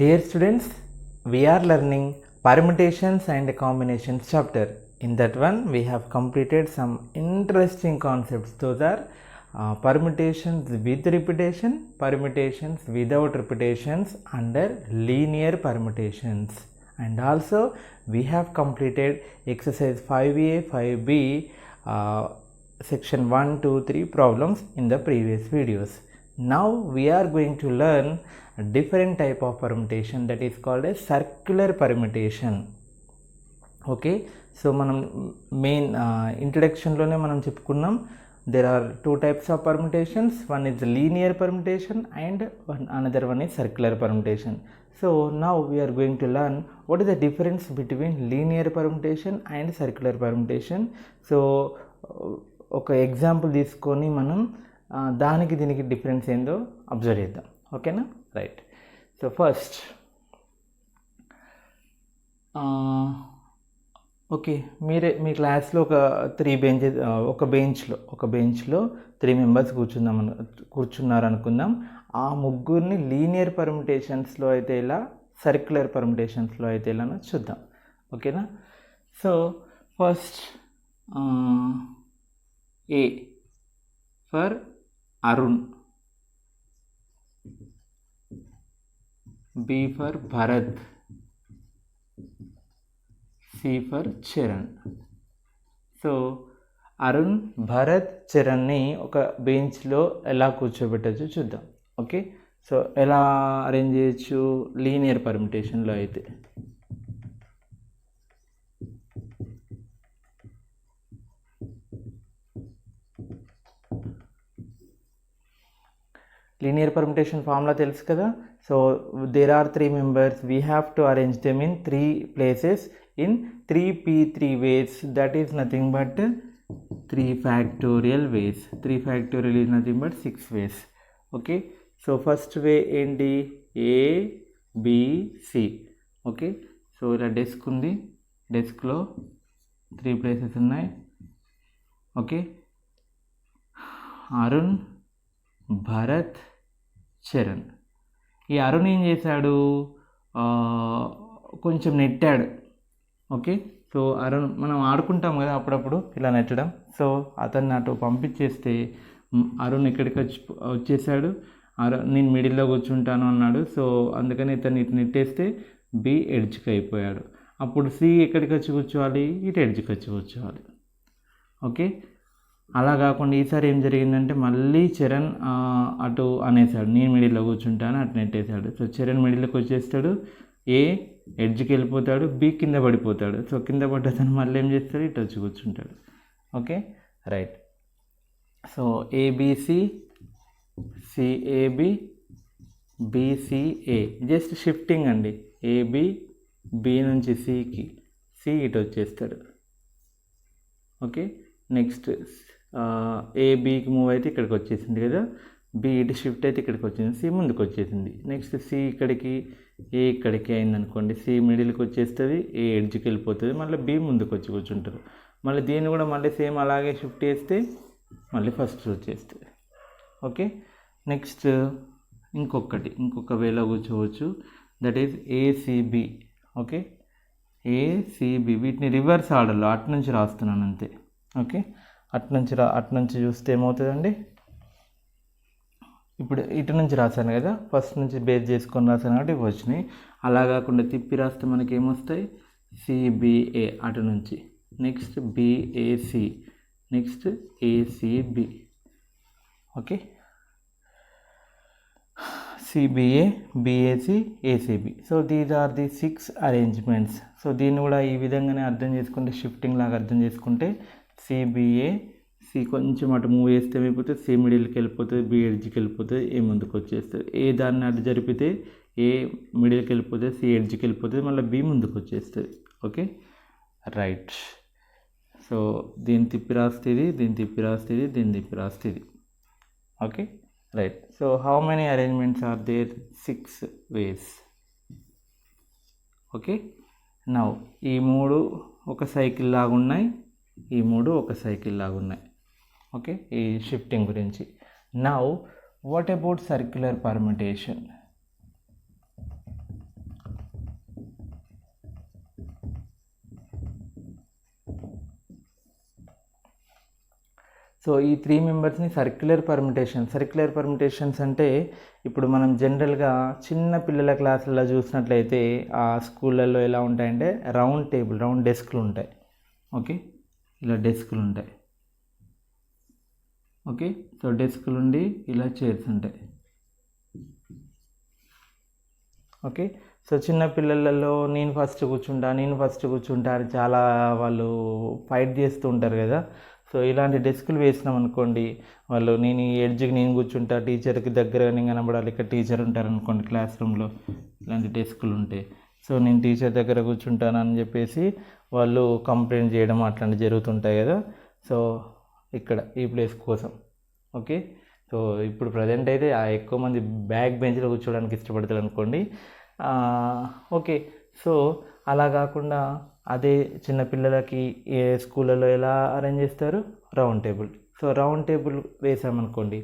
Dear students, we are learning permutations and combinations chapter. In that one, we have completed some interesting concepts. Those are permutations with repetition, permutations without repetitions under linear permutations. And also, we have completed exercise 5A, 5B, section 1, 2, 3 problems in the previous videos. Now we are going to learn a different type of permutation that is called a circular permutation. Okay, so మనం main ఇంట్రడక్షన్లోనే మనం చెప్పుకున్నాం there are two types of permutations. One is linear permutation and another one is circular permutation. So now we are going to learn what is the difference between linear permutation and circular permutation. So ఒక example తీసుకొని మనం దానికి దీనికి difference ఏందో observe చేద్దాం. ఓకేనా, right. So first okay, మీ క్లాస్లో ఒక బెంచ్లో 3 మెంబర్స్ కూర్చున్నారు అనుకుందాం. ఆ ముగ్గురిని లీనియర్ పర్ముటేషన్స్లో అయితే ఇలా, సర్క్యులర్ పర్ముటేషన్స్లో అయితే ఇలానో చూద్దాం. ఓకేనా, so first A for Arun, B for Bharat, C for Charan. So Arun, Bharat, చరణ్ని ఒక బెంచ్లో ఎలా కూర్చోబెట్టచ్చు చూద్దాం. ఓకే, సో ఎలా అరేంజ్ చేయొచ్చు లీనియర్ పర్ముటేషన్లో అయితే. లీనియర్ పర్ముటేషన్ ఫార్ములా తెలుసు కదా. So there are 3 members, we have to arrange them in 3 places in 3p3 ways. That is nothing but 3 factorial ways. 3 factorial is nothing but 6 ways. Okay, so first way ఏంటి, A B C. Okay, so ఇలా desk ఉంది, డెస్క్లో 3 places ఉన్నాయి. Okay, Arun, Bharat, Charan. ఈ అరుణ్ ఏం చేశాడు, కొంచెం నెట్టాడు. Okay, so Arun మనం ఆడుకుంటాం కదా అప్పుడప్పుడు ఇలా నెట్టడం. సో అతన్ని అటు పంపించేస్తే అరుణ్ ఇక్కడికి వచ్చేసాడు. నేను మిడిల్లో కూర్చుంటాను అన్నాడు. సో అందుకని ఇతన్ని ఇటు నెట్టేస్తే బి ఎడ్జ్కి అయిపోయాడు. అప్పుడు సి ఎక్కడికి వచ్చి కూర్చోవాలి, ఇటు ఎడ్జ్కి వచ్చి కూర్చోవాలి. ఓకే, అలా కాకుండా ఈసారి ఏం జరిగిందంటే మళ్ళీ చరణ్ అటు అనేసాడు, నేను మిడిల్లో కూర్చుంటాను, అటు నెట్టేశాడు. సో చరణ్ మిడిల్లోకి వచ్చేస్తాడు, ఏ ఎడ్జ్కి వెళ్ళిపోతాడు, బి కింద పడిపోతాడు. సో కింద పడ్డతను మళ్ళీ ఏం చేస్తాడు, ఇటు వచ్చి కూర్చుంటాడు. Okay, right. So ABC, CAB, BCA, just shifting అండి. ఏబి బి నుంచి సికి, సి ఇటు వచ్చేస్తాడు. ఓకే, నెక్స్ట్ ఏబికి మూవ్ అయితే ఇక్కడికి వచ్చేసింది కదా, బి ఇటు షిఫ్ట్ అయితే ఇక్కడికి వచ్చింది, సి ముందుకు వచ్చేసింది. నెక్స్ట్ సి ఇక్కడికి, ఏ ఇక్కడికి అయింది అనుకోండి, సి మిడిల్కి వచ్చేస్తుంది, ఏ ఎడ్జ్కి వెళ్ళిపోతుంది, మళ్ళీ బి ముందుకు వచ్చి కూర్చుంటారు. మళ్ళీ దీన్ని కూడా మళ్ళీ సేమ్ అలాగే షిఫ్ట్ చేస్తే మళ్ళీ ఫస్ట్ వచ్చేస్తుంది. ఓకే, నెక్స్ట్ ఇంకొక వేలో కూర్చోవచ్చు, that is ACB. Okay, ACB, వీటిని రివర్స్ ఆర్డర్లో అటు నుంచి రాస్తున్నాను అంతే. ఓకే, అటు నుంచి చూస్తే ఏమవుతుందండి, ఇప్పుడు ఇటు నుంచి రాశాను కదా, ఫస్ట్ నుంచి బేస్ చేసుకొని రాశాను కాబట్టి ఇవి వచ్చినాయి. అలా కాకుండా తిప్పి రాస్తే మనకి ఏమొస్తాయి, సిబిఏ అటు నుంచి, next BAC, next ACB. Okay, CBA, BAC, ACB. So these are the 6 arrangements. సో దీన్ని కూడా ఈ విధంగానే అర్థం చేసుకుంటే, షిఫ్టింగ్ లాగా అర్థం చేసుకుంటే, సిబిఏ, సి కొంచెం అటు మూవ్ చేస్తే ఏమైపోతుంది, సి మిడిల్కి వెళ్ళిపోతుంది, బి ఎడ్జ్కి వెళ్ళిపోతుంది, ఏ ముందుకు వచ్చేస్తుంది. ఏ దాన్ని అటు జరిపితే ఏ మిడిల్కి వెళ్ళిపోతుంది, సి ఎడ్జ్కి వెళ్ళిపోతుంది, మళ్ళీ బి ముందుకు వచ్చేస్తుంది. Okay, right. సో దీన్ని తిప్పి రాస్తే ఇది, దీన్ని తిప్పి రాస్తే ఇది, దీన్ని తిప్పి రాస్తే ఇది. Okay, right. So how many arrangements are there, 6 ways. Okay, now ఈ 3 ఒక సైకిల్ లాగా ఉన్నాయి, ఈ 3 ఒక సైకిల్ లాగా ఉన్నాయి. ఓకే, ఈ షిఫ్టింగ్ గురించి. Now what about circular permutation? So ఈ 3 మెంబర్స్ని సర్క్యులర్ పర్మిటేషన్స్ అంటే ఇప్పుడు మనం జనరల్గా చిన్న పిల్లల క్లాసులలో చూసినట్లయితే ఆ స్కూళ్ళల్లో ఎలా ఉంటాయంటే రౌండ్ డెస్క్లు ఉంటాయి. ఓకే, ఇలా డెస్క్లు ఉంటాయి. ఓకే, సో డెస్క్లు ఉండి ఇలా చైర్స్ ఉంటాయి. ఓకే, సో చిన్న పిల్లలలో నేను ఫస్ట్ కూర్చుంటా అని చాలా వాళ్ళు ఫైట్ చేస్తూ ఉంటారు కదా. సో ఇలాంటి డెస్కులు వేసినాం అనుకోండి, వాళ్ళు నేను ఈ ఎడ్జ్కి నేను కూర్చుంటా, టీచర్కి దగ్గరగా నేను కనబడాలి, ఇక్కడ టీచర్ ఉంటారు అనుకోండి క్లాస్ రూమ్లో, ఇలాంటి డెస్కులు ఉంటాయి. సో నేను టీచర్ దగ్గర కూర్చుంటాను అని చెప్పేసి వాళ్ళు కంప్లైంట్ చేయడం అట్లాంటివి జరుగుతుంటాయి కదా. సో ఇక్కడ ఈ ప్లేస్ కోసం. ఓకే, సో ఇప్పుడు ప్రజెంట్ అయితే ఎక్కువ మంది బ్యాక్ బెంచ్లో కూర్చోవడానికి ఇష్టపడతారు అనుకోండి. ఓకే, సో అలా కాకుండా అదే చిన్నపిల్లలకి ఏ స్కూళ్ళలో ఎలా అరేంజ్ చేస్తారు, round table. So round table వేసామనుకోండి,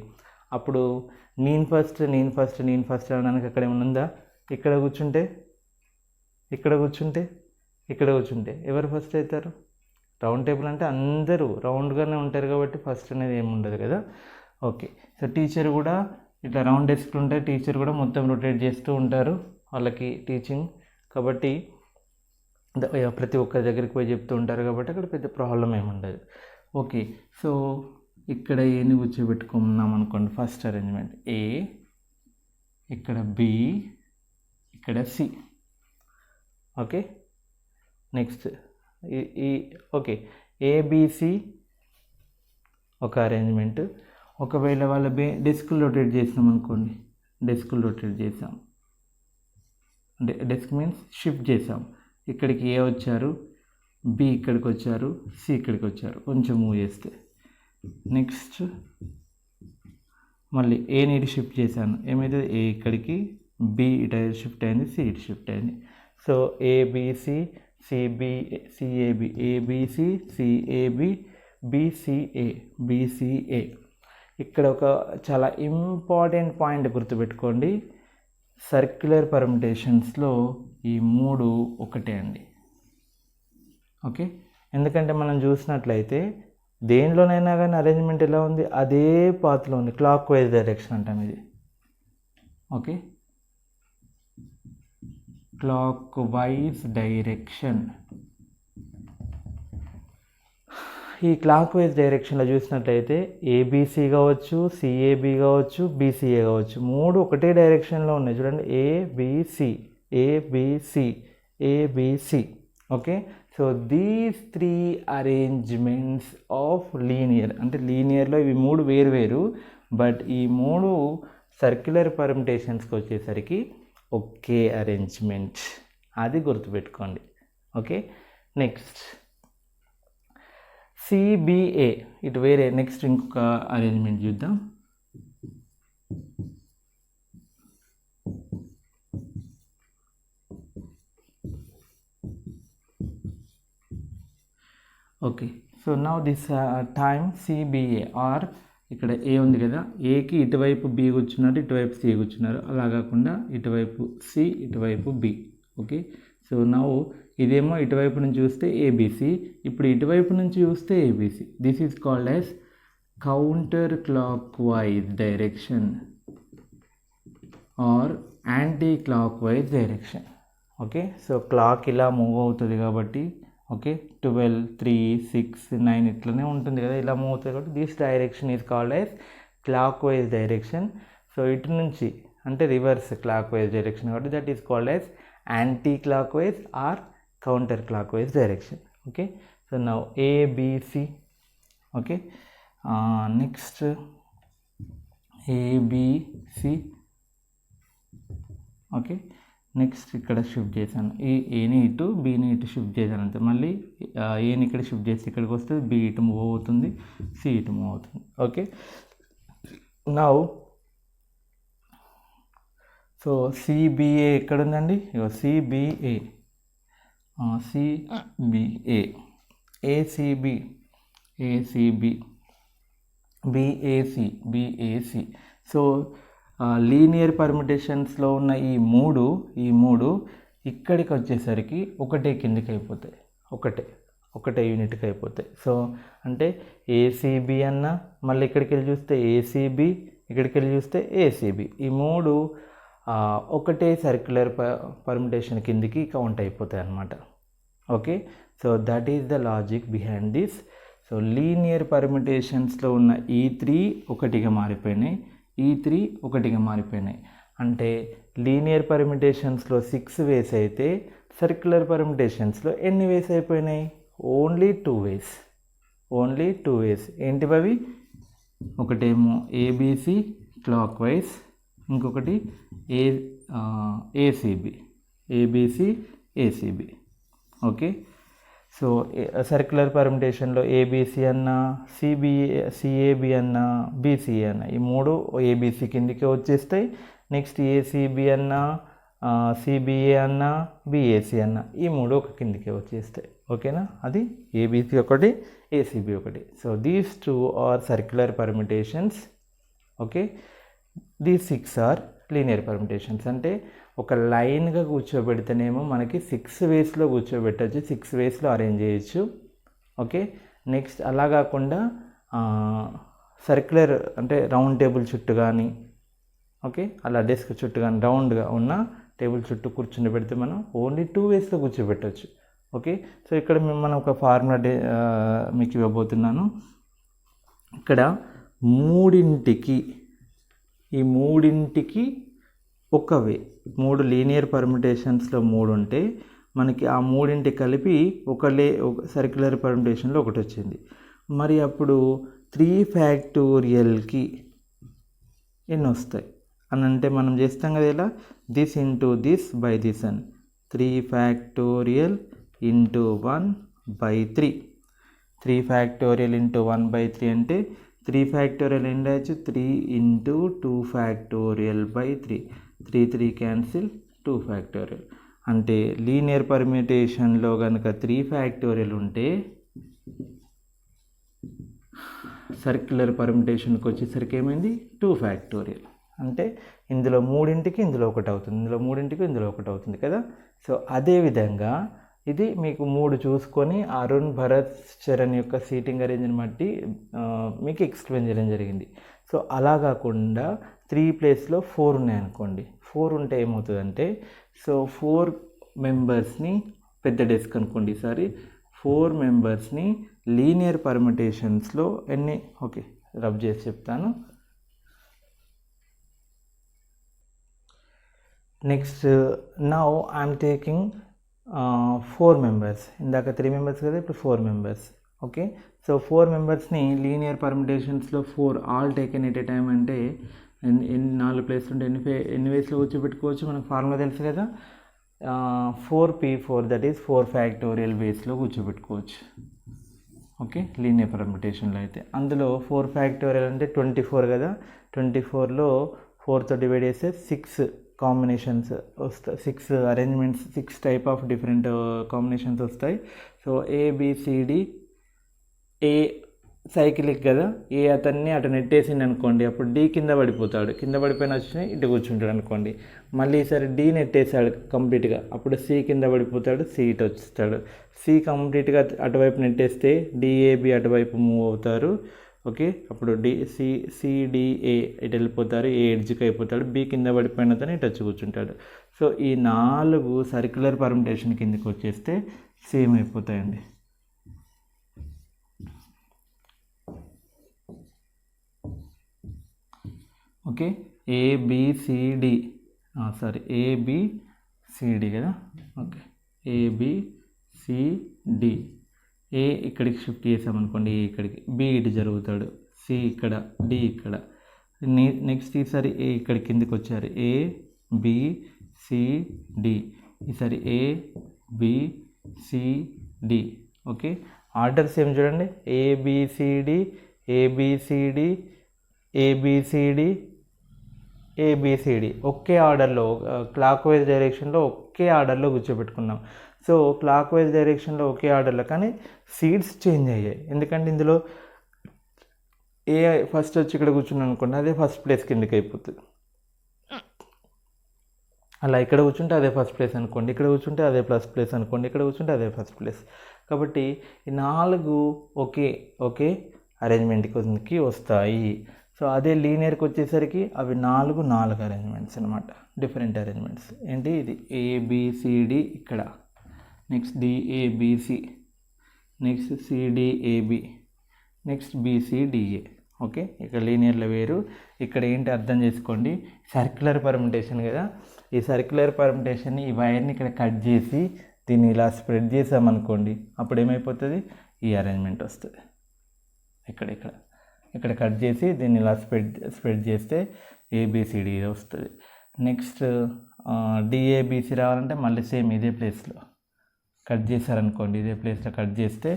అప్పుడు నేను ఫస్ట్ అనడానికి అక్కడ ఏమైనా ఉందా? ఇక్కడ కూర్చుంటే ఎవరు ఫస్ట్ అవుతారు? రౌండ్ టేబుల్ అంటే అందరూ రౌండ్గానే ఉంటారు కాబట్టి ఫస్ట్ అనేది ఏమి ఉండదు కదా. ఓకే, సో టీచర్ కూడా ఇట్లా రౌండ్ డెస్క్లు ఉంటాయి, టీచర్ కూడా మొత్తం రొటేట్ చేస్తూ ఉంటారు వాళ్ళకి టీచింగ్ కాబట్టి ప్రతి ఒక్కరి దగ్గరికి పోయి చెప్తూ ఉంటారు కాబట్టి అక్కడ పెద్ద ప్రాబ్లం ఏమి ఉండదు. ఓకే, సో ఇక్కడ ఏని కూర్చోబెట్టుకున్నాం అనుకోండి, ఫస్ట్ అరేంజ్మెంట్ ఏ, ఇక్కడ బి, ఇక్కడ C. Okay, next okay ABC ఒక అరేంజ్మెంట్. ఒకవేళ వాళ్ళ డెస్క్లు రొటేట్ చేసినాం అనుకోండి, డెస్క్ మీన్స్ షిఫ్ట్ చేసాం. ఇక్కడికి ఏ వచ్చారు, బి ఇక్కడికి వచ్చారు, సి ఇక్కడికి వచ్చారు, కొంచెం మూవ్ చేస్తే. నెక్స్ట్ మళ్ళీ ఏని ఇటు షిఫ్ట్ చేశాను, ఏమైతుంది, ఏ ఇక్కడికి, బి ఇటు షిఫ్ట్ అయింది, సి ఇటు షిఫ్ట్ అయింది. So ABC CAB, ABC CAB, BCA. ఇక్కడ ఒక చాలా ఇంపార్టెంట్ పాయింట్ గుర్తుపెట్టుకోండి, సర్క్యులర్ పర్మిటేషన్స్లో ఈ 3 ఒకటే అండి. ఓకే, ఎందుకంటే మనం చూసినట్లయితే దేనిలోనైనా కానీ అరేంజ్మెంట్ ఎలా ఉంది, అదే పాత్లో ఉంది, క్లాక్ వైజ్ డైరెక్షన్ అంటాం ఇది. Okay, clock wise direction. ఈ క్లాక్ వైజ్ డైరెక్షన్లో చూసినట్లయితే ఏబిసి కావచ్చు, సిఏబి కావచ్చు, బీసీఏ కావచ్చు, 3 ఒకటే డైరెక్షన్లో ఉన్నాయి. చూడండి, ABC. Okay, so these 3 arrangements of linear, అంటే లీనియర్లో ఇవి 3 వేరు, బట్ ఈ 3 సర్క్యులర్ పర్మిటేషన్స్కి వచ్చేసరికి ఒకే అరేంజ్మెంట్, అది గుర్తుపెట్టుకోండి. ఓకే, నెక్స్ట్ సిబిఏ, ఇటు వేరే. నెక్స్ట్ ఇంకొక అరేంజ్మెంట్ చూద్దాం. Okay, so now this time CBA or ఇక్కడ ఏ ఉంది కదా, ఏకి ఇటువైపు బి కూర్చున్నారు, ఇటువైపు సి కూర్చున్నారు. అలా కాకుండా ఇటువైపు సి, ఇటువైపు బి. ఓకే, సో నౌ ఇదేమో ఇటువైపు నుంచి చూస్తే ఏబిసి, ఇప్పుడు ఇటువైపు నుంచి చూస్తే ABC. This is called as counter clock wise direction or anti clock wise direction. Okay, so clock ఇలా మూవ్ అవుతుంది కాబట్టి, ఓకే 12, 3, 6, 9 ఇట్లనే ఉంటుంది కదా, ఇలా మూవ్ అవుతుంది కాబట్టి this direction is called as clock wise direction. So ఇటు నుంచి అంటే రివర్స్ క్లాక్ వైజ్ డైరెక్షన్ కాబట్టి that is called as anti clock wise or counter clock wise direction. Okay, so now ABC. Okay, next ABC. Okay, next ఇక్కడ shift చేశాను, A ఇటు, బిని ఇటు shift చేశాను అంతే. మళ్ళీ ఏని ఇక్కడ షిఫ్ట్ చేస్తే ఇక్కడికి వస్తుంది, బి ఇటు మూవ్ అవుతుంది, సి ఇటు మూవ్ అవుతుంది. ఓకే, నౌ సో సిబిఏ ఎక్కడ ఉందండి, CBA, ACB, BAC. So linear పర్మిటేషన్స్లో ఉన్న ఈ మూడు ఇక్కడికి వచ్చేసరికి ఒకటే కిందికి అయిపోతాయి, ఒకటే. ఒకటే యూనిట్కి అయిపోతాయి. సో అంటే ఏసీబీ అన్న, మళ్ళీ ఇక్కడికి వెళ్ళి చూస్తే ఏసీబీ, ఇక్కడికి వెళ్ళి చూస్తే ఏసీబీ, ఈ మూడు ఒకటే సర్క్యులర్ పర్ముటేషన్ కిందికి కౌంట్ అయిపోతాయి అన్నమాట. Okay, so that is the logic behind this. So linear పర్ముటేషన్స్లో ఉన్న E3 ఒకటిగా మారిపోయినాయి, E3 ఒకటిగా మారిపోయినాయి. అంటే లీనియర్ పర్ముటేషన్స్లో 6 వేస్ అయితే సర్క్యులర్ పర్ముటేషన్స్లో ఎన్ని వేస్ అయిపోయినాయి? Only 2 ways, only 2 ways. ఏంటివి అవి? ఒకటేమో ఏబీసీ క్లాక్ వైజ్, ఇంకొకటి ACB, ABC ACB. Okay, so circular పర్ముటేషన్లో ఏబీసీ అన్న, సిఏబి అన్న, బీసీఏ అన్న, ఈ మూడు ఏబీసీ కిందికి వచ్చేస్తాయి. నెక్స్ట్ ఏసీబీ అన్న, సిబిఏ అన్న, బిఏసీ అన్న, ఈ మూడు ఒక కిందికి వచ్చేస్తాయి. ఓకేనా? అది ఏబీసీ ఒకటి, ఏసీబీ ఒకటి. So these 2 are circular permutations. Okay, these 6 are linear permutations. అంటే ఒక లైన్గా కూర్చోబెడితేనేమో మనకి 6 వేస్లో కూర్చోబెట్టచ్చు, 6 వేస్లో అరేంజ్ చేయొచ్చు. ఓకే, నెక్స్ట్ అలా కాకుండా సర్క్యులర్ అంటే రౌండ్ టేబుల్ చుట్టూ కానీ, ఓకే, అలా డెస్క్ చుట్టూ కానీ రౌండ్గా ఉన్న టేబుల్ చుట్టూ కూర్చుని పెడితే మనం ఓన్లీ 2 వేస్లో కూర్చోబెట్టవచ్చు. ఓకే, సో ఇక్కడ మనం ఒక ఫార్ములా మీకు ఇవ్వబోతున్నాను. ఇక్కడ ఈ మూడింటికి ఒక వే, 3 లీనియర్ పర్ముటేషన్స్లో 3 ఉంటే మనకి ఆ మూడింటికి కలిపి ఒక సర్క్యులర్ పర్ముటేషన్లో ఒకటి వచ్చింది. మరి అప్పుడు 3 ఫ్యాక్టోరియల్కి ఎన్ని వస్తాయి అని అంటే మనం చేస్తాం కదా, ఇలా this into this by this అని. 3 ఫ్యాక్టోరియల్ ఇంటూ 1/3, 3 ఫ్యాక్టోరియల్ ఇంటూ 1/3 అంటే 3 ఫ్యాక్టోరియల్ ఏం రాయచ్చు? 3 into 2 factorial by 3, 3 cancel, 2 factorial. అంటే లీనియర్ పర్మ్యూటేషన్లో కనుక 3 ఫ్యాక్టోరియల్ ఉంటే సర్క్యులర్ పర్మ్యూటేషన్కి వచ్చేసరికి ఏమైంది? 2 ఫ్యాక్టోరియల్. అంటే ఇందులో మూడింటికి ఇందులో ఒకటి అవుతుంది, ఇందులో మూడింటికి ఇందులో ఒకటి అవుతుంది కదా. సో అదేవిధంగా ఇది మీకు 3 చూసుకొని అరుణ్ భరత్ చరణ్ యొక్క సీటింగ్ అరేంజ్ని బట్టి మీకు ఎక్స్ప్లెయిన్ చేయడం జరిగింది. సో అలా కాకుండా 3 ప్లేస్లో 4 ఉన్నాయనుకోండి, 4 ఉంటే ఏమవుతుందంటే, సో 4 మెంబర్స్ని, పెద్ద డెస్క్ అనుకోండి ఈసారి, 4 మెంబర్స్ని లీనియర్ పర్ముటేషన్స్లో ఎన్ని, ఓకే రబ్ చేసి చెప్తాను. Next now I'm taking 4 members. ఇందాక 3 మెంబర్స్ కదా, ఇప్పుడు 4 మెంబర్స్. ఓకే, సో 4 మెంబర్స్ని లీనియర్ పర్ముటేషన్స్లో 4 all taken at a time అంటే 4 ప్లేస్లు ఉంటే ఎన్ని వేస్లో కూర్చోబెట్టుకోవచ్చు? మనకు ఫార్ములా తెలుసు కదా, 4p4, దట్ ఈస్ 4 ఫ్యాక్టోరియల్ వేస్లో కూర్చోబెట్టుకోవచ్చు. ఓకే, లీనియర్ పర్ముటేషన్లో అయితే అందులో 4 ఫ్యాక్టోరియల్ అంటే 24 కదా, 24లో 4తో డివైడ్ చేస్తే 6 కాంబినేషన్స్ వస్తాయి, 6 arrangements, 6 type of different combinations వస్తాయి. సో ఏబిసిడి, ఏ సైకిలిక్ కదా, ఏ అతన్ని అటు నెట్టేసింది అనుకోండి, అప్పుడు డి కింద పడిపోతాడు, కింద పడిపోయిన వచ్చి ఇటు కూర్చుంటాడు అనుకోండి. మళ్ళీ ఈసారి డి నెట్టేసాడు కంప్లీట్గా, అప్పుడు సి కింద పడిపోతాడు, సి ఇటు వస్తాడు. సి కంప్లీట్గా అటువైపు నెట్టేస్తే డిఏబి అటువైపు మూవ్ అవుతారు. ఓకే, అప్పుడు సిడిఏ ఇటు వెళ్ళిపోతారు, ఏ ఎడ్జ్కి అయిపోతాడు, బి కింద పడిపోయిన తను ఇటు వచ్చి కూర్చుంటాడు. సో ఈ 4 సర్క్యులర్ పర్ముటేషన్ కిందకి వచ్చేస్తే సేమ్ అయిపోతాయండి. ఓకే, ఏబిసిడి, ఏబిసిడి కదా. ఓకే, ఏబిసిడి, ఏ ఇక్కడికి షిఫ్ట్ చేసామనుకోండి, ఏ ఇక్కడికి, బి ఇటు జరుగుతాడు, సి ఇక్కడ, డి ఇక్కడ. నెక్స్ట్ ఈసారి ఏ ఇక్కడ కిందికి వచ్చారు, ఏ బి సి డి, ఈసారి A B C D. Okay, orders ఏం చూడండి, ఏబిసిడి, ఏబిసిడి, ఏబిసిడి, ఏబిసిడి ఒకే ఆర్డర్లో, క్లాక్ వైజ్ డైరెక్షన్లో ఒకే ఆర్డర్లో కూర్చోబెట్టుకున్నాం. సో క్లాక్ వైజ్ డైరెక్షన్లో ఒకే ఆర్డర్లో, కానీ సీట్స్ చేంజ్ అయ్యాయి. ఎందుకంటే ఇందులో ఏ ఫస్ట్ వచ్చి ఇక్కడ కూర్చున్నాను అనుకోండి, అదే ఫస్ట్ ప్లేస్ కిందకి అయిపోతుంది. అలా ఇక్కడ కూర్చుంటే అదే ఫస్ట్ ప్లేస్ అనుకోండి, ఇక్కడ కూర్చుంటే అదే ప్లస్ ప్లేస్ అనుకోండి, ఇక్కడ కూర్చుంటే అదే ఫస్ట్ ప్లేస్. కాబట్టి ఈ 4 ఒకే అరేంజ్మెంట్కి వస్తాయి. సో అదే లీనియర్కి వచ్చేసరికి అవి 4 అరేంజ్మెంట్స్ అనమాట, డిఫరెంట్ అరేంజ్మెంట్స్. ఏంటి ఇది ఏబిసిడి, ఇక్కడ next DABC, next CDAB, next BCDA. Okay, ఇక్కడ లీనియర్లో వేరు. ఇక్కడ ఏంటి అర్థం చేసుకోండి, సర్క్యులర్ పర్ముటేషన్ కదా. ఈ సర్క్యులర్ పర్ముటేషన్ని, ఈ వైర్ని ఇక్కడ కట్ చేసి దీన్ని ఇలా స్ప్రెడ్ చేసామనుకోండి, అప్పుడు ఏమైపోతుంది, ఈ అరేంజ్మెంట్ వస్తుంది. ఇక్కడ కట్ చేసి దీన్ని ఇలా స్ప్రెడ్ చేస్తే ఏబిసిడి వస్తుంది. నెక్స్ట్ డిఏబిసి రావాలంటే మళ్ళీ సేమ్ ఇదే ప్లేస్లో కట్ చేశారనుకోండి, ఇదే ప్లేస్లో కట్ చేస్తే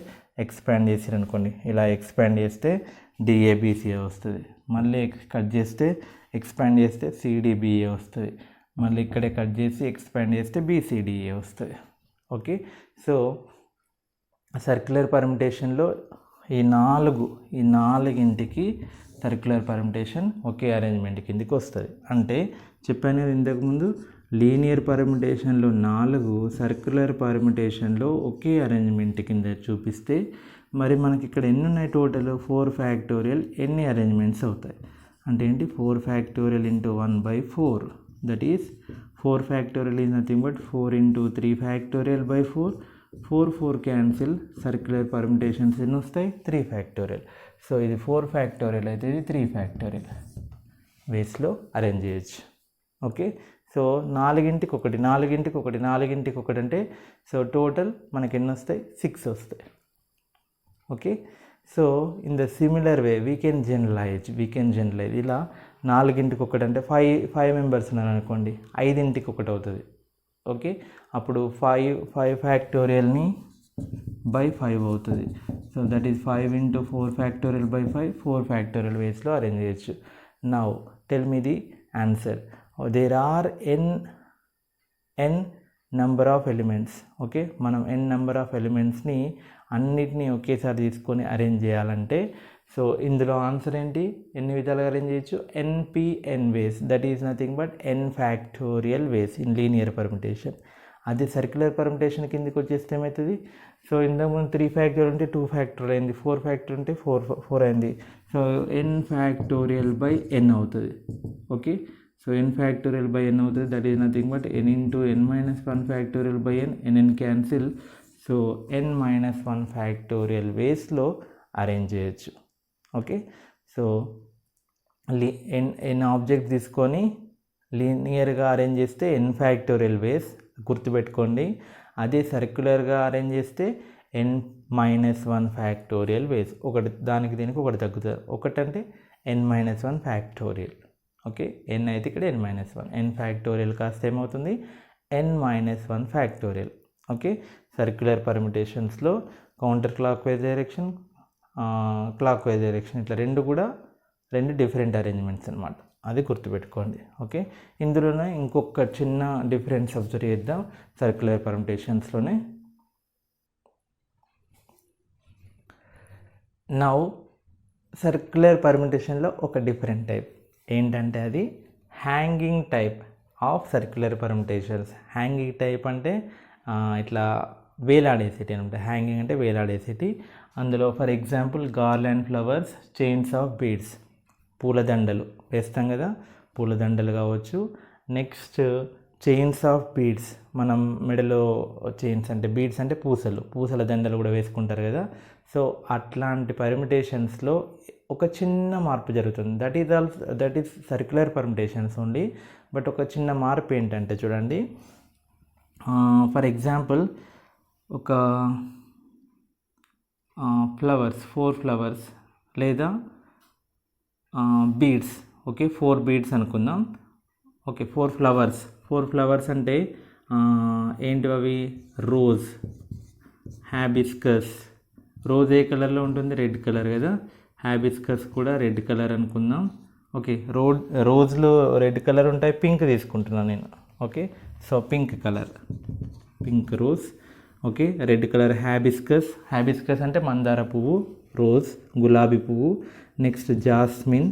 ఎక్స్పాండ్ చేసారనుకోండి, ఇలా ఎక్స్పాండ్ చేస్తే డిఏబిసిఏ వస్తుంది. మళ్ళీ కట్ చేస్తే ఎక్స్పాండ్ చేస్తే సిడిబిఏ వస్తుంది. మళ్ళీ ఇక్కడే కట్ చేసి ఎక్స్పాండ్ చేస్తే బీసీడిఏ వస్తుంది. ఓకే, సో సర్క్యులర్ పర్ముటేషన్లో ఈ నాలుగింటికి సర్క్యులర్ పర్ముటేషన్ ఒకే అరేంజ్మెంట్ కిందకి వస్తుంది. అంటే చెప్పాను కదా ఇంతకుముందు, లీనియర్ పర్ముటేషన్లో 4, సర్క్యులర్ పర్ముటేషన్లో ఒకే అరేంజ్మెంట్ కింద చూపిస్తే మరి మనకి ఇక్కడ ఎన్ని ఉన్నాయి టోటల్, 4 ఫ్యాక్టోరియల్ ఎన్ని అరేంజ్మెంట్స్ అవుతాయి అంటే ఏంటి, 4 factorial into 1/4, that is 4 factorial is nothing but 4 into 3 factorial by 4, 4 cancel, circular permutations ఎన్ని వస్తాయి, 3 ఫ్యాక్టోరియల్. సో ఇది 4 ఫ్యాక్టోరియల్ అయితే ఇది 3 ఫ్యాక్టోరియల్ వేస్లో అరేంజ్ చేయొచ్చు. ఓకే, సో 4ంటికి ఒకటి అంటే సో టోటల్ మనకి ఎన్ని వస్తాయి, 6 వస్తాయి. Okay, so in the similar way we can generalise ఇలా 4ంటికి ఒకటి అంటే 5 మెంబర్స్ ఉన్నారు అనుకోండి, 5ంటికి ఒకటి అవుతుంది. ఓకే, అప్పుడు 5 ఫ్యాక్టోరియల్ని బై 5 అవుతుంది. So that is 5 into 4 factorial by 5, 4 factorial వేస్లో arrange చేయొచ్చు. Now tell me the answer. There are n number of elements. Okay, మనం n నెంబర్ ఆఫ్ ఎలిమెంట్స్ని అన్నిటినీ ఒకేసారి తీసుకొని అరేంజ్ చేయాలంటే సో ఇందులో ఆన్సర్ ఏంటి, ఎన్ని విధాలుగా అరేంజ్ చేయొచ్చు, n ways, that is nothing but n factorial ways in linear permutation. అదే సర్క్యులర్ పర్ముటేషన్ కిందకి వచ్చేస్తే ఏమవుతుంది, సో ఇంతకుముందు 3 ఫ్యాక్టోరియల్ ఉంటే 2 ఫ్యాక్టోరియల్ అయింది, 4 ఫ్యాక్టోరియల్ ఉంటే 4 అయింది. So n factorial by n అవుతుంది. Okay, so n factorial by n అవుతుంది, that is nothing but n into n-1 factorial by n cancel. So n-1 factorial వేస్లో arrange చేయొచ్చు. ఓకే, సో n ఆబ్జెక్ట్ తీసుకొని లీనియర్గా arrange చేస్తే n factorial ways గుర్తుపెట్టుకోండి. అదే సర్క్యులర్గా arrange చేస్తే n-1 factorial వేస్. ఒకటి దానికి దీనికి ఒకటి తగ్గుతుంది, ఒకటంటే n-1 ఫ్యాక్టోరియల్. ఓకే, n అయితే ఇక్కడ n-1, n ఫ్యాక్టోరియల్ కాస్త ఏమవుతుంది, n-1 ఫ్యాక్టోరియల్. ఓకే, సర్క్యులర్ పర్ముటేషన్స్లో counter clock wise direction, clock wise direction, ఇట్లా రెండు డిఫరెంట్ అరేంజ్మెంట్స్ అనమాట, అది గుర్తుపెట్టుకోండి. ఓకే, ఇందులోనే ఇంకొక చిన్న డిఫరెన్స్ అబ్జర్వ్ చేద్దాం సర్క్యులర్ పర్ముటేషన్స్లోనే. నౌ సర్క్యులర్ పర్ముటేషన్లో ఒక డిఫరెంట్ టైప్ ఏంటంటే అది hanging type of circular permutations. Hanging type అంటే ఇట్లా వేలాడేసేటి అనమాట. హ్యాంగింగ్ అంటే వేలాడేసేటి. అందులో for example garland flowers, chains of beads, పూలదండలు వేస్తాం కదా, పూలదండలు కావచ్చు. నెక్స్ట్ చైన్స్ ఆఫ్ బీడ్స్, మనం మెడలో చైన్స్ అంటే బీడ్స్ అంటే పూసల దండలు కూడా వేసుకుంటారు కదా. సో అట్లాంటి పర్ముటేషన్స్లో ఒక చిన్న మార్పు జరుగుతుంది. That is circular permutations only. But ఒక చిన్న మార్పు ఏంటంటే చూడండి, ఫర్ ఎగ్జాంపుల్ ఒక ఫోర్ ఫ్లవర్స్ లేదా బీడ్స్. ఓకే, 4 బీడ్స్ అనుకుందాం. ఓకే, 4 ఫ్లవర్స్ అంటే ఏంటి అవి, రోజ్, హ్యాబిస్కస్. రోజ్ ఏ కలర్లో ఉంటుంది, రెడ్ కలర్ కదా. హ్యాబిస్కస్ కూడా రెడ్ కలర్ అనుకుందాం. ఓకే, రోజ్లో రెడ్ కలర్ ఉంటాయి, పింక్ తీసుకుంటున్నాను నేను. Okay, so pink colour, pink rose. Okay, red colour hibiscus అంటే మందార పువ్వు, రోజ్ గులాబీ పువ్వు. నెక్స్ట్ జాస్మిన్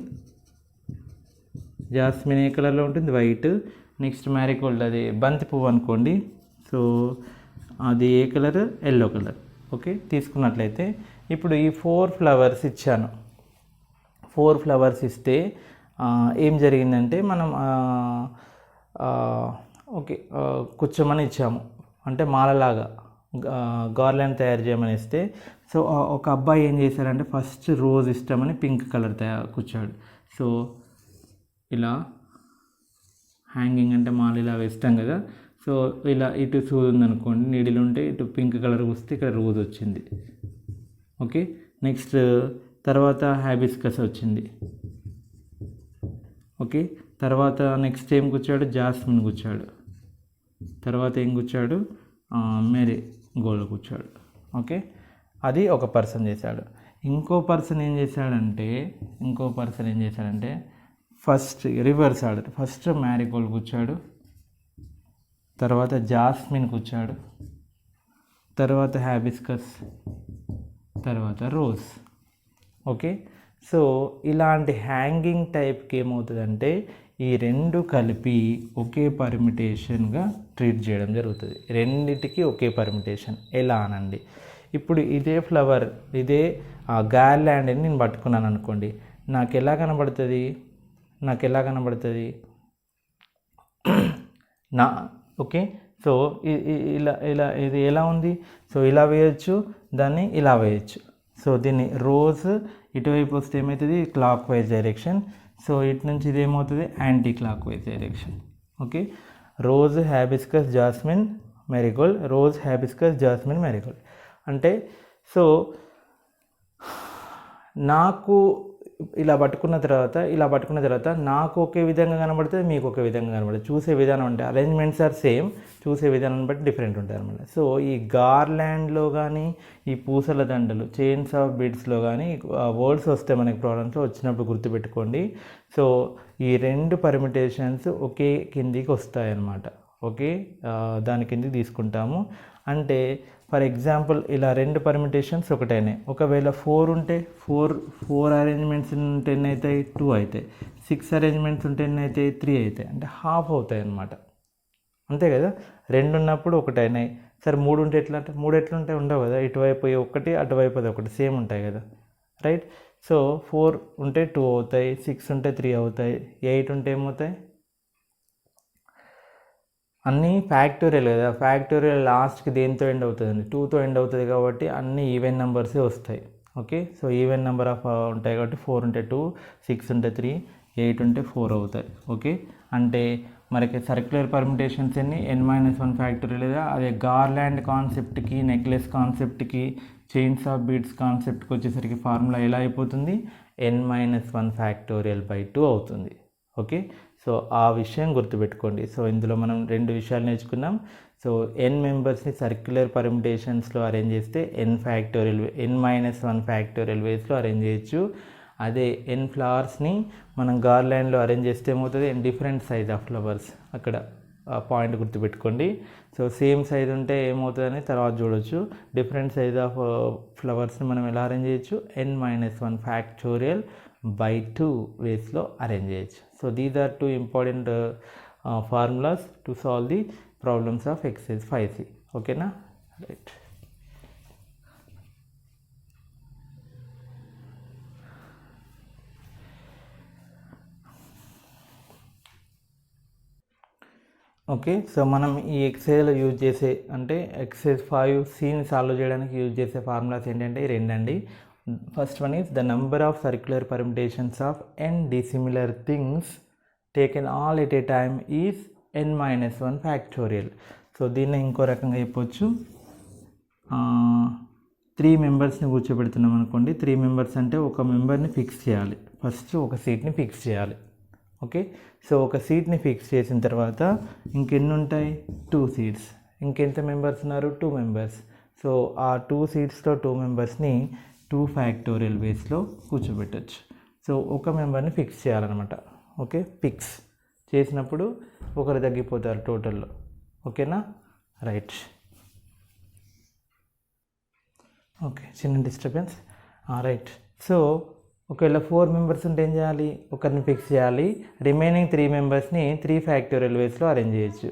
ఏ కలర్లో ఉంటుంది, వైట్. నెక్స్ట్ మ్యారీగోల్డ్ అది బంతి పువ్వు అనుకోండి. సో అది ఏ కలర్? Yellow colour. ఓకే, తీసుకున్నట్లయితే ఇప్పుడు ఈ 4 ఫ్లవర్స్ ఇచ్చాను. 4 ఫ్లవర్స్ ఇస్తే ఏం జరిగిందంటే మనం ఓకే కూర్చోమని ఇచ్చాము, అంటే మాలలాగా గార్లాండ్ తయారు చేయమని ఇస్తే, సో ఒక అబ్బాయి ఏం చేశారంటే ఫస్ట్ రోజ్ ఇష్టమని పింక్ కలర్ కూర్చోడు. సో ఇలా హ్యాంగింగ్ అంటే మాల ఇలా వేస్తాం కదా, సో ఇలా ఇటు సూది ఉందనుకోండి, నీడిలు ఉంటే ఇటు పింక్ కలర్ వస్తే ఇక్కడ రోజ్ వచ్చింది. ఓకే, నెక్స్ట్ తర్వాత హ్యాబిస్కస్ వచ్చింది. ఓకే, తర్వాత నెక్స్ట్ ఏం కూర్చాడు? జాస్మిన్ కూర్చాడు. తర్వాత ఏం కూర్చాడు? మేరీ గోల్డ్ కూర్చాడు. ఓకే, అది ఒక పర్సన్ చేశాడు. ఇంకో పర్సన్ ఏం చేశాడంటే first reverse order. First marigold కూర్చాడు, తర్వాత జాస్మిన్ కూర్చాడు, తర్వాత హ్యాబిస్కస్, తర్వాత రోజ్. ఓకే, సో ఇలాంటి హ్యాంగింగ్ టైప్కి ఏమవుతుందంటే ఈ రెండు కలిపి ఒకే పర్మిటేషన్గా ట్రీట్ చేయడం జరుగుతుంది. రెండిటికి ఒకే పర్మిటేషన్. ఎలా అనండి, ఇప్పుడు ఇదే ఫ్లవర్, ఇదే గార్లాండ్ని నేను పట్టుకున్నాను అనుకోండి, నాకు ఎలా కనబడుతుంది? ఓకే, సో ఇలా ఇలా ఇది ఎలా ఉంది? సో ఇలా వేయచ్చు, దాన్ని ఇలా వేయచ్చు. సో దీన్ని రోజ్ ఇటువైపు వస్తే ఏమవుతుంది? Clock wise direction. సో ఇటు నుంచి ఇది ఏమవుతుంది? Anti clock wise direction. Okay, rose, hibiscus, jasmine, marigold, rose, hibiscus, jasmine, marigold. అంటే సో నాకు ఇలా పట్టుకున్న తర్వాత నాకు ఒకే విధంగా కనబడుతుంది, మీకు ఒకే విధంగా కనబడుతుంది. చూసే విధానం అంటే అరేంజ్మెంట్స్ ఆర్ సేమ్, చూసే విధానం బట్టి డిఫరెంట్ ఉంటాయి అన్నమాట. సో ఈ గార్లాండ్లో కానీ, ఈ పూసల దండలు, చైన్స్ ఆఫ్ బీడ్స్లో కానీ వర్డ్స్ వస్తే మనకి ప్రాబ్లమ్స్లో వచ్చినప్పుడు గుర్తుపెట్టుకోండి. సో ఈ రెండు పర్మిటేషన్స్ ఒకే కిందికి వస్తాయన్నమాట. ఓకే, దాని కిందికి తీసుకుంటాము. అంటే ఫర్ ఎగ్జాంపుల్ ఇలా రెండు పర్మిటేషన్స్ ఒకటైనాయి. ఒకవేళ 4 ఉంటే 4 అరేంజ్మెంట్స్ ఉంటే ఎన్ని అవుతాయి? 2 అవుతాయి. 6 అరేంజ్మెంట్స్ ఉంటే ఎన్ని అవుతాయి? 3 అవుతాయి. అంటే హాఫ్ అవుతాయి అన్నమాట. అంతే కదా, 2 ఉన్నప్పుడు ఒకటైనాయి. సరే 3 ఉంటే ఎట్లా? అంటే 3 ఎట్లుంటే ఉండవు కదా, ఇటువైపు ఒకటి, అటువైపు ఒకటి, సేమ్ ఉంటాయి కదా, రైట్. సో 4 ఉంటే 2 అవుతాయి, 6 ఉంటే 3 అవుతాయి, 8 ఉంటే ఏమవుతాయి? అన్నీ ఫ్యాక్టోరియల్ కదా, ఫ్యాక్టోరియల్ లాస్ట్కి దేంతో ఎండ్ అవుతుందండి? 2తో ఎండ్ అవుతుంది కాబట్టి అన్నీ ఈవెన్ నెంబర్సే వస్తాయి. Okay, so even number of ఉంటాయి కాబట్టి 4 ఉంటే 2, 6 ఉంటే 3, 8 ఉంటే 4 అవుతాయి. ఓకే, అంటే మనకి సర్క్యులర్ పర్మిటేషన్స్ ఎన్ని? n-1 ఫ్యాక్టోరియల్ లేదా. అదే గార్లాండ్ కాన్సెప్ట్కి, నెక్లెస్ కాన్సెప్ట్కి, చైన్స్ ఆఫ్ బీడ్స్ కాన్సెప్ట్కి వచ్చేసరికి ఫార్ములా ఎలా అయిపోతుంది? n-1 ఫ్యాక్టోరియల్ బై 2 అవుతుంది. ఓకే, సో ఆ విషయం గుర్తుపెట్టుకోండి. సో ఇందులో మనం 2 విషయాలు నేర్చుకున్నాం. సో n మెంబర్స్ని సర్క్యులర్ పర్మిటేషన్స్లో అరేంజ్ చేస్తే n-1 ఫ్యాక్టోరియల్ వేస్లో అరేంజ్ చేయొచ్చు. అదే n ఫ్లవర్స్ని మనం గార్లాండ్లో అరేంజ్ చేస్తే ఏమవుతుంది? Different size of flowers. అక్కడ పాయింట్ గుర్తుపెట్టుకోండి. సో సేమ్ సైజ్ ఉంటే ఏమవుతుందని తర్వాత చూడవచ్చు. డిఫరెంట్ సైజ్ ఆఫ్ ఫ్లవర్స్ని మనం ఎలా అరేంజ్ చేయొచ్చు? n-1 ఫ్యాక్టోరియల్ by 2 వేస్లో అరేంజ్ చేయొచ్చు. So these are 2 important formulas to solve the problems of exercise 5C. ఓకేనా, రైట్. ఓకే, సో మనం ఈ ఎక్సైజ్లో యూజ్ చేసే, అంటే ఎక్సైజ్ 5Cని సాల్వ్ చేయడానికి యూజ్ చేసే ఫార్ములాస్ ఏంటంటే ఈ రెండండి. First one is the number of circular permutations of n dissimilar things taken all at a time is n-1 factorial. So దీన్ని ఇంకో రకంగా చెప్పొచ్చు. 3 మెంబర్స్ని కూర్చోబెడుతున్నాం అనుకోండి. 3 మెంబర్స్ అంటే ఒక మెంబర్ని ఫిక్స్ చేయాలి. ఫస్ట్ ఒక సీట్ని ఫిక్స్ చేయాలి. ఓకే, సో ఒక సీట్ని ఫిక్స్ చేసిన తర్వాత ఇంకెన్ని ఉంటాయి? 2 సీట్స్. ఇంకెంత మెంబర్స్ ఉన్నారు? 2 మెంబర్స్. సో ఆ 2 సీట్స్లో 2 మెంబర్స్ని 2 ఫ్యాక్టోరియల్ వేస్లో కూర్చోబెట్టచ్చు. సో ఒక మెంబర్ని ఫిక్స్ చేయాలన్నమాట. ఓకే, ఫిక్స్ చేసినప్పుడు ఒకరు తగ్గిపోతారు టోటల్లో. ఓకేనా, రైట్. ఓకే, చిన్న డిస్టర్బెన్స్, రైట్. సో ఒకవేళ 4 మెంబర్స్ ఉంటే ఏం చేయాలి, ఒకరిని ఫిక్స్ చేయాలి, రిమైనింగ్ 3 మెంబర్స్ని 3 ఫ్యాక్టోరియల్ వేస్లో అరేంజ్ చేయొచ్చు.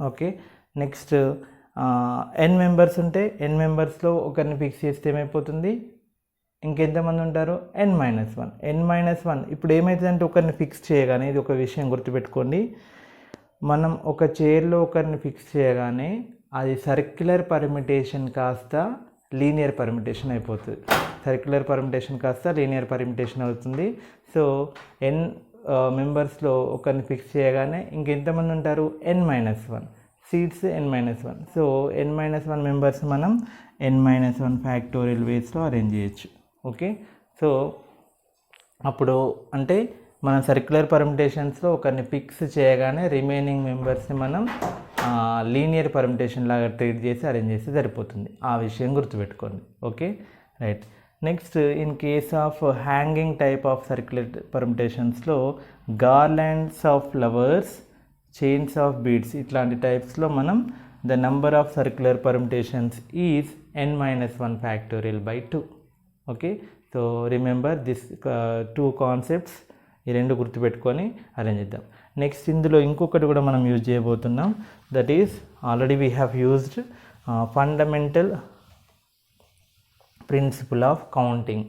ఓకే, నెక్స్ట్ n మెంబర్స్ ఉంటే n మెంబర్స్లో ఒకరిని ఫిక్స్ చేస్తే ఏమైపోతుంది, ఇంకెంతమంది ఉంటారు, n-1. n-1 ఇప్పుడు ఏమవుతుందంటే ఒకరిని ఫిక్స్ చేయగానే, ఇది ఒక విషయం గుర్తుపెట్టుకోండి, మనం ఒక చైర్లో ఒకరిని ఫిక్స్ చేయగానే అది సర్క్యులర్ పర్మిటేషన్ కాస్త లీనియర్ పర్మిటేషన్ అయిపోతుంది. సర్క్యులర్ పర్మిటేషన్ కాస్త లీనియర్ పర్మిటేషన్ అవుతుంది. సో n మెంబర్స్లో ఒకరిని ఫిక్స్ చేయగానే ఇంకెంతమంది ఉంటారు, n-1 seats, n-1. So n-1 members మనం n-1 ఫ్యాక్టోరియల్ వేస్లో అరేంజ్ చేయొచ్చు. ఓకే, సో అప్పుడు అంటే మన సర్క్యులర్ పర్మిటేషన్స్లో ఒకరిని ఫిక్స్ చేయగానే రిమైనింగ్ మెంబర్స్ని మనం లీనియర్ పర్మిటేషన్ లాగా ట్రీట్ చేసి అరేంజ్ చేస్తే సరిపోతుంది. ఆ విషయం గుర్తుపెట్టుకోండి. Okay, right. Next, in case of hanging type of circular పర్మిటేషన్స్లో garlands of flowers, chains of beads ఇట్లాంటి టైప్స్లో మనం the number of circular permutations is n-1 factorial by 2. Okay, so remember this 2 concepts, ఈ రెండు గుర్తుపెట్టుకొని అరేంజ్ చేద్దాం. Next ఇందులో ఇంకొకటి కూడా మనం యూజ్ చేయబోతున్నాం, that is already we have used fundamental principle of counting.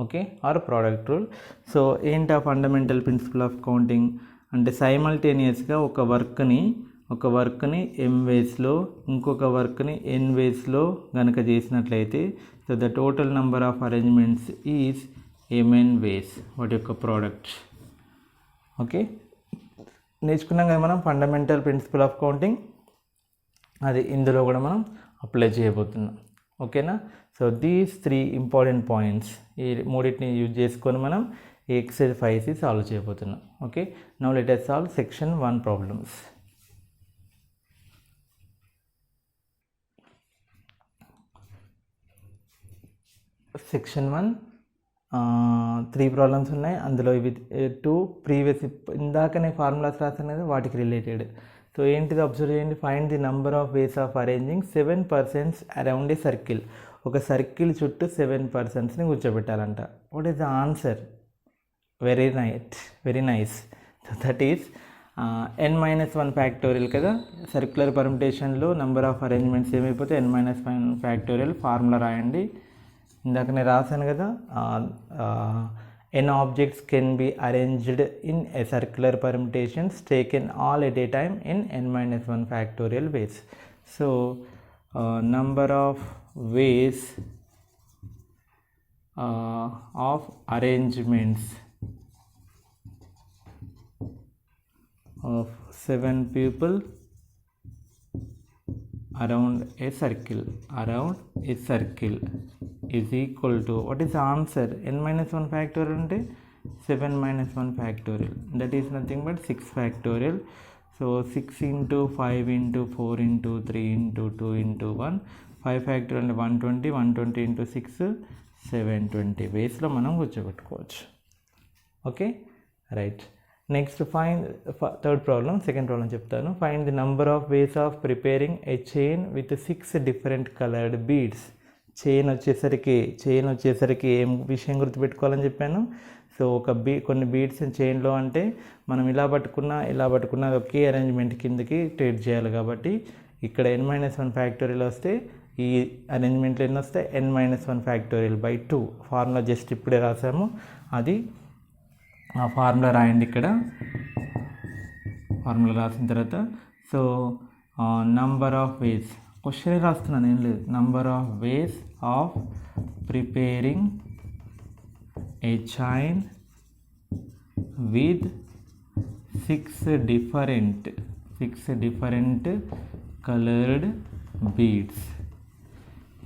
Okay, or product rule. So ఏంటి ఆ ఫండమెంటల్ ప్రిన్సిపల్ ఆఫ్ కౌంటింగ్ అంటే సైమల్టేనియస్గా ఒక వర్క్ని m వేస్లో ఇంకొక వర్క్ని n వేస్లో కనుక చేసినట్లయితే, so the total number of arrangements is mn వేస్, వాటి యొక్క ప్రోడక్ట్. ఓకే, నేర్చుకున్నాం కదా మనం ఫండమెంటల్ ప్రిన్సిపల్ ఆఫ్ కౌంటింగ్, అది ఇందులో కూడా మనం అప్లై చేయబోతున్నాం. ఓకేనా, సో దీస్ 3 ఇంపార్టెంట్ పాయింట్స్, ఈ మూడింటిని యూజ్ చేసుకొని మనం ఈ ఎక్సర్సైజ్ 5 సాల్వ్ చేయబోతున్నాం. Okay, now let us solve section 1 problems. Section 1 3 problems ఉన్నాయి. అందులో ఇవి 2 ప్రీవియస్ ఇందాకనే ఫార్ములాస్ రాసాను కదా, వాటికి రిలేటెడ్. సో ఏంటిది అబ్జర్వ్ చేయండి, find the number of ways of arranging 7 persons around a circle. ఒక సర్కిల్ చుట్టూ 7 పర్సన్స్ని కూర్చోబెట్టాలంట. What is the answer? Very nice. So that is n-1 factorial కదా. సర్క్యులర్ పర్మిటేషన్లో నంబర్ ఆఫ్ అరేంజ్మెంట్స్ ఏమైపోతే n-1 ఫ్యాక్టోరియల్. ఫార్ములా రాయండి, ఇందాకనే రాశాను కదా, n objects can be arranged in a circular permutations taken all at a time in n-1 factorial ways. So number of ways of arrangements of 7 people around a circle is equal to, what is the answer? n-1 factorial అంటే 7-1 factorial, that is nothing but 6 factorial. So 6 into 5 into 4 into 3 into 2 into 1, 5 factorial అంటే 120 into 6 720 వేస్లో మనం కూర్చోబెట్టుకోవచ్చు. Okay, right. Next find third problem, second problem చెప్తాను. Find the number of ways of preparing a chain with 6 different coloured beads. Chain వచ్చేసరికి ఏం విషయం గుర్తుపెట్టుకోవాలని చెప్పాను. So కొన్ని బీడ్స్ చైన్లో అంటే మనం ఇలా పట్టుకున్నా ఒకే అరేంజ్మెంట్ కిందకి ట్రీట్ చేయాలి. కాబట్టి ఇక్కడ n-1 ఫ్యాక్టోరియల్ వస్తే ఈ అరేంజ్మెంట్లో ఎన్ని వస్తాయి, n-1 factorial by 2. Formula just ఇప్పుడే రాసాము, అది ఆ ఫార్ములా రాయండి ఇక్కడ. ఫార్ములా రాసిన తర్వాత so number of ways, question రాస్తున్నాను ఏం లేదు, number of ways of preparing a chain with 6 different coloured beads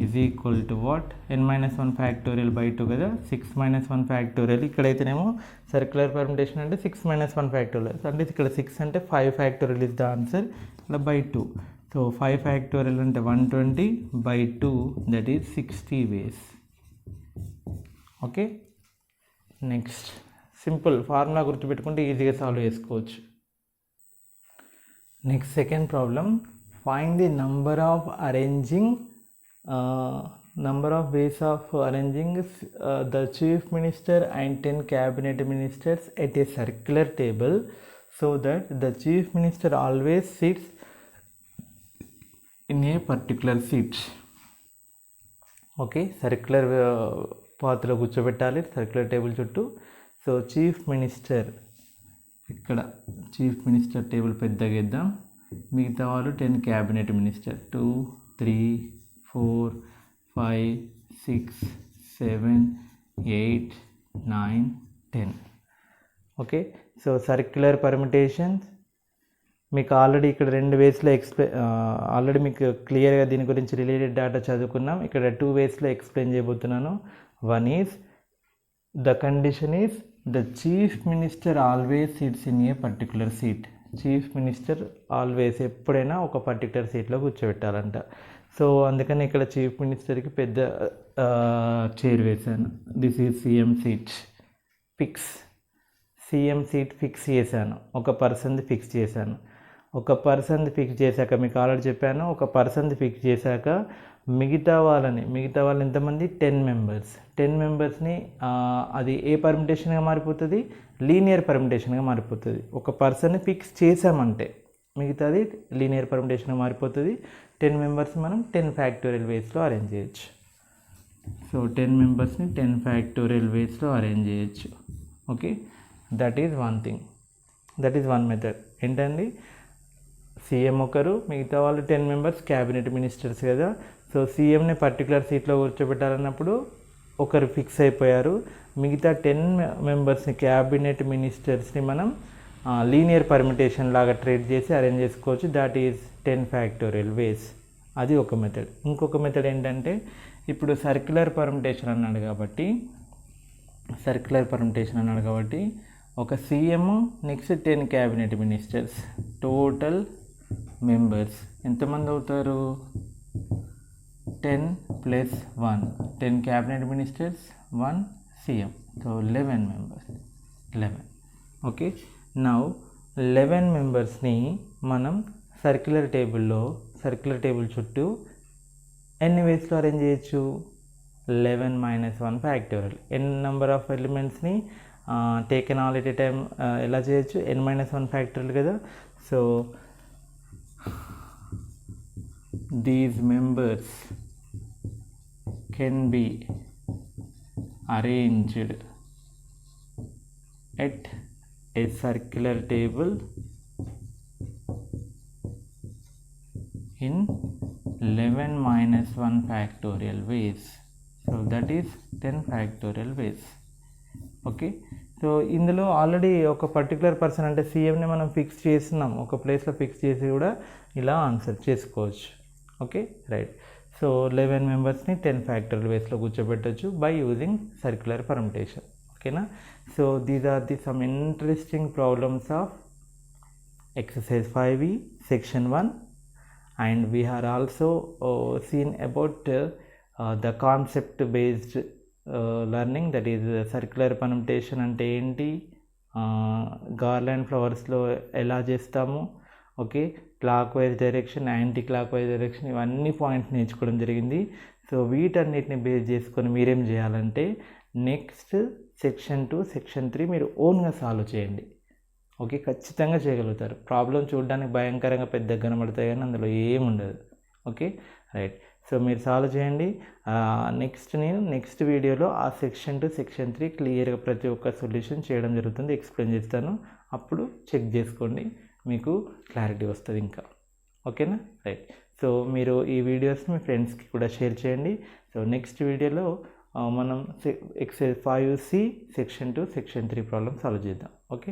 is equal to what, n-1 factorial by 2 కదా. 6-1 ఫ్యాక్టోరియల్ ఇక్కడైతేనేమో సర్క్యులర్ పర్మిటేషన్ అంటే 6-1 ఫ్యాక్టోరియల్ అంటే ఇక్కడ 6 అంటే 5 ఫ్యాక్టోరియల్ ఇస్ ద ఆన్సర్, ఇలా by 2. So 5 factorial అంటే 120 by 2, that is 60 ways. Okay, next simple formula గుర్తుపెట్టుకుంటే ఈజీగా solve చేసుకోవచ్చు. Next second problem, find the number of arranging number of ways of arranging the chief minister and 10 cabinet ministers at a circular table so that the chief minister always sits in a particular seat. ఓకే, circular పాత్లో కూర్చోబెట్టాలి circular table చుట్టూ. So chief minister, ఇక్కడ chief minister table పెద్దగా ఇద్దాం. మిగతా వాళ్ళు 10 cabinet minister 2 3 4 5 6 7 8 9 10. Okay, so circular permutations మీకు ఆల్రెడీ ఇక్కడ 2 వేస్లో ఆల్రెడీ మీకు క్లియర్గా దీని గురించి రిలేటెడ్ డేటా చదువుకున్నాం. ఇక్కడ 2 వేస్లో ఎక్స్ప్లెయిన్ చేయబోతున్నాను. One is the condition is the chief minister always sits in a particular seat. Chief minister always ఎప్పుడైనా ఒక పర్టికులర్ సీట్లో కూర్చోబెట్టాలంట. సో అందుకని ఇక్కడ చీఫ్ మినిస్టర్కి పెద్ద చైర్ వేశాను. This is CM seat fix. CM seat fix చేశాను, ఒక పర్సన్ది ఫిక్స్ చేశాను. ఒక పర్సన్ది ఫిక్స్ చేశాక మీకు ఆల్రెడీ చెప్పాను, ఒక పర్సన్ది ఫిక్స్ చేశాక మిగతా వాళ్ళు ఎంతమంది 10 మెంబర్స్. 10 మెంబర్స్ని అది ఏ పర్మిటేషన్గా మారిపోతుంది, లీనియర్ పర్మిటేషన్గా మారిపోతుంది. ఒక పర్సన్ని ఫిక్స్ చేసామంటే మిగతాది లీనియర్ పర్మిటేషన్గా మారిపోతుంది. 10 మెంబర్స్ మనం 10 ఫ్యాక్టోరియల్ వేస్లో అరేంజ్ చేయొచ్చు. సో 10 మెంబర్స్ని 10 ఫ్యాక్టోరియల్ వేస్లో అరేంజ్ చేయొచ్చు. Okay, that is one thing, that is one method. ఏంటండి, సీఎం ఒకరు, మిగతా వాళ్ళు 10 మెంబర్స్ క్యాబినెట్ మినిస్టర్స్ కదా. సో సీఎంని పర్టికులర్ సీట్లో కూర్చోబెట్టాలన్నప్పుడు ఒకరు ఫిక్స్ అయిపోయారు. మిగతా 10 మెంబర్స్ని క్యాబినెట్ మినిస్టర్స్ని మనం లీనియర్ పర్మిటేషన్ లాగా ట్రీట్ చేసి అరేంజ్ చేసుకోవచ్చు. దాట్ ఈజ్ 10 ఫ్యాక్టోరియల్ వేస్. అది ఒక మెథడ్. ఇంకొక మెథడ్ ఏంటంటే, ఇప్పుడు సర్క్యులర్ పర్మిటేషన్ అన్నాడు కాబట్టి ఒక CM next 10 cabinet ministers, total members ఎంతమంది అవుతారు, 10 + 1, 10 cabinet ministers 1 CM. So 11 members, 11. Okay, now 11 మెంబర్స్ని మనం సర్క్యులర్ టేబుల్ చుట్టూ ఎన్ని వేస్లో అరేంజ్ చేయొచ్చు, 11 - 1 ఫ్యాక్టోరియల్. ఎన్ నెంబర్ ఆఫ్ ఎలిమెంట్స్ని taken all at a time ఎలా చేయొచ్చు, n - 1 ఫ్యాక్టోరియల్ కదా. So these members can be arranged at a circular table in 11 - 1 factorial ways. So that is 10 factorial ways. Okay, so ఇందులో already ఒక particular person అంటే సీఎంని మనం fix చేస్తున్నాం, ఒక ప్లేస్లో ఫిక్స్ చేసి కూడా ఇలా ఆన్సర్ చేసుకోవచ్చు. Okay, right. సో 11 మెంబర్స్ని 10 ఫ్యాక్టోరియల్ వేస్లో కూర్చోబెట్టచ్చు బై యూజింగ్ సర్క్యులర్ పర్మిటేషన్. ఓకేనా. So these are the some interesting problems of exercise 5e section 1, and we are also seen about the concept based learning, that is circular permutation అంటే ఏంటి, garland ఫ్లవర్స్లో ఎలా చేస్తాము, okay, clock wise direction, anti clock wise direction, ఇవన్నీ points నేర్చుకోవడం జరిగింది. So వీటన్నిటిని base చేసుకొని మీరేం చేయాలంటే నెక్స్ట్ సెక్షన్ 2 సెక్షన్ 3 మీరు ఓన్గా సాల్వ్ చేయండి. ఓకే, ఖచ్చితంగా చేయగలుగుతారు. ప్రాబ్లం చూడడానికి భయంకరంగా పెద్దగా కనబడతాయి కానీ అందులో ఏముండదు. Okay, right. సో మీరు సాల్వ్ చేయండి. నేను నెక్స్ట్ వీడియోలో ఆ సెక్షన్ 2 సెక్షన్ 3 క్లియర్గా ప్రతి ఒక్క సొల్యూషన్ చేయడం జరుగుతుంది, ఎక్స్ప్లెయిన్ చేస్తాను. అప్పుడు చెక్ చేసుకోండి, మీకు క్లారిటీ వస్తుంది ఇంకా. ఓకేనా, రైట్. సో మీరు ఈ వీడియోస్ని మీ ఫ్రెండ్స్కి కూడా షేర్ చేయండి. సో నెక్స్ట్ వీడియోలో మనం exercise 5c section 2 section 3 problem solve చేద్దాం. ఓకే.